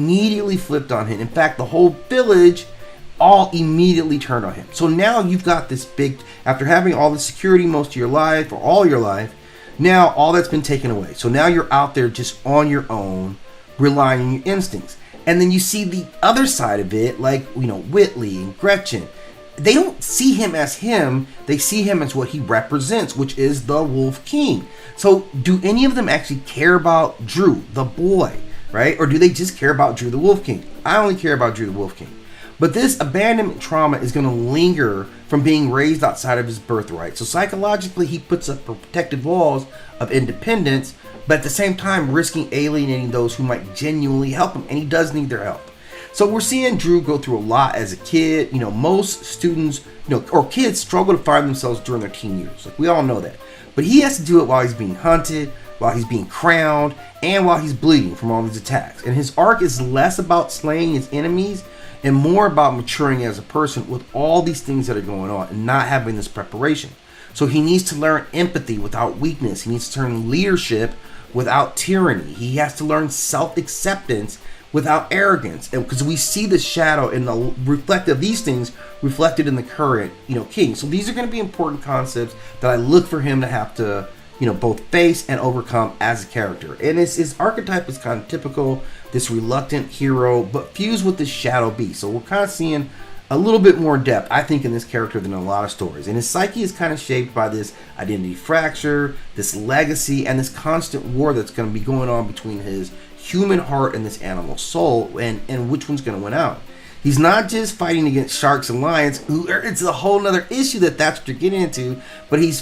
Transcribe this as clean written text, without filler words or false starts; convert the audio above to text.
immediately flipped on him. In fact, the whole village all immediately turned on him. So now you've got this big, after having all the security most of your life, or all your life, now all that's been taken away. So now you're out there just on your own, relying on your instincts. And then you see the other side of it, like, you know, Whitley and Gretchen. They don't see him as him, they see him as what he represents, which is the Wolf King. So do any of them actually care about Drew, the boy, right? Or do they just care about Drew, the Wolf King? I only care about Drew, the Wolf King. But this abandonment trauma is going to linger from being raised outside of his birthright. So psychologically, he puts up protective walls of independence, but at the same time risking alienating those who might genuinely help him, and he does need their help. So we're seeing Drew go through a lot as a kid. You know, most students, you know, or kids struggle to find themselves during their teen years. Like, we all know that. But he has to do it while he's being hunted, while he's being crowned, and while he's bleeding from all these attacks. And his arc is less about slaying his enemies and more about maturing as a person with all these things that are going on and not having this preparation. So he needs to learn empathy without weakness. He needs to learn leadership without tyranny. He has to learn self-acceptance without arrogance. And because we see the shadow and the reflect of these things reflected in the current, you know, king. So these are going to be important concepts that I look for him to have to, you know, both face and overcome as a character. And his archetype is kind of typical, this reluctant hero, but fused with this shadow beast. So we're kind of seeing a little bit more depth, I think, in this character than a lot of stories. And his psyche is kind of shaped by this identity fracture, this legacy, and this constant war that's going to be going on between his human heart and this animal soul, and which one's going to win out. He's not just fighting against sharks and lions, who it's a whole nother issue that's what you're getting into, but he's